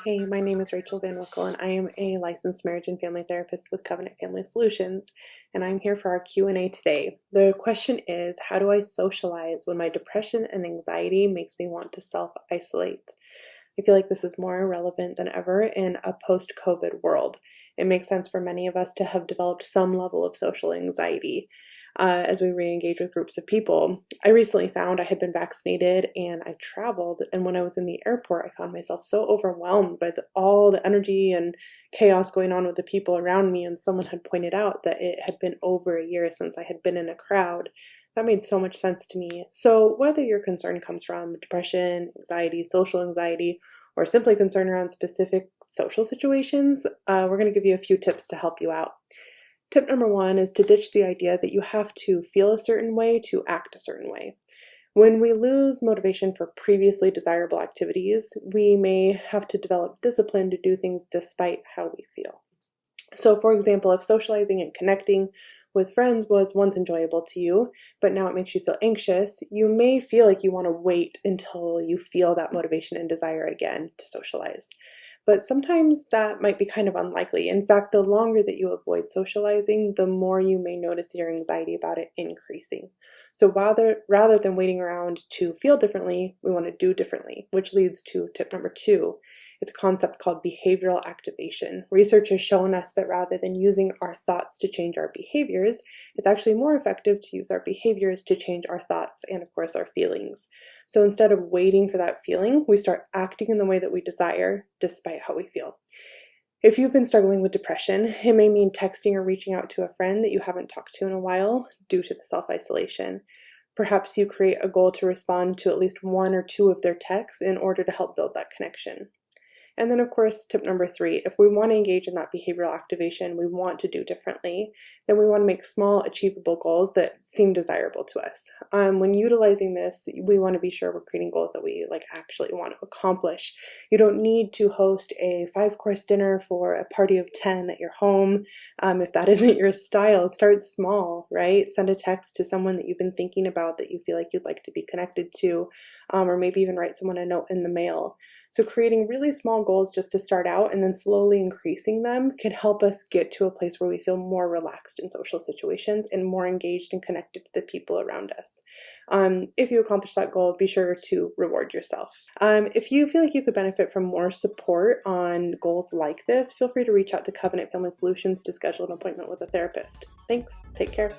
Hey, my name is Rachel Van Wickle, and I am a licensed marriage and family therapist with Covenant Family Solutions, and I'm here for our Q&A today. The question is, how do I socialize when my depression and anxiety makes me want to self-isolate? I feel like this is more relevant than ever in a post-COVID world. It makes sense for many of us to have developed some level of social anxiety as we re-engage with groups of people. I recently found I had been vaccinated and I traveled, and when I was in the airport, I found myself so overwhelmed by all the energy and chaos going on with the people around me, and someone had pointed out that it had been over a year since I had been in a crowd. That made so much sense to me. So whether your concern comes from depression, anxiety, social anxiety, or simply concern around specific social situations, we're going to give you a few tips to help you out. Tip number one is to ditch the idea that you have to feel a certain way to act a certain way. When we lose motivation for previously desirable activities, we may have to develop discipline to do things despite how we feel. So, for example, if socializing and connecting with friends was once enjoyable to you, but now it makes you feel anxious, you may feel like you want to wait until you feel that motivation and desire again to socialize. But sometimes that might be kind of unlikely. In fact, the longer that you avoid socializing, the more you may notice your anxiety about it increasing. So rather than waiting around to feel differently, we want to do differently, which leads to tip number two. It's a concept called behavioral activation. Research has shown us that rather than using our thoughts to change our behaviors, it's actually more effective to use our behaviors to change our thoughts and, of course, our feelings. So instead of waiting for that feeling, we start acting in the way that we desire, despite how we feel. If you've been struggling with depression, it may mean texting or reaching out to a friend that you haven't talked to in a while due to the self-isolation. Perhaps you create a goal to respond to at least one or two of their texts in order to help build that connection. And then, of course, tip number three, if we want to engage in that behavioral activation, we want to do differently, then we want to make small, achievable goals that seem desirable to us. When utilizing this, we want to be sure we're creating goals that we actually want to accomplish. You don't need to host a 5-course dinner for a party of 10 at your home. If that isn't your style, start small, right? Send a text to someone that you've been thinking about that you feel like you'd like to be connected to, or maybe even write someone a note in the mail. So creating really small goals just to start out and then slowly increasing them can help us get to a place where we feel more relaxed in social situations and more engaged and connected to the people around us. If you accomplish that goal, be sure to reward yourself. If you feel like you could benefit from more support on goals like this, feel free to reach out to Covenant Family Solutions to schedule an appointment with a therapist. Thanks. Take care.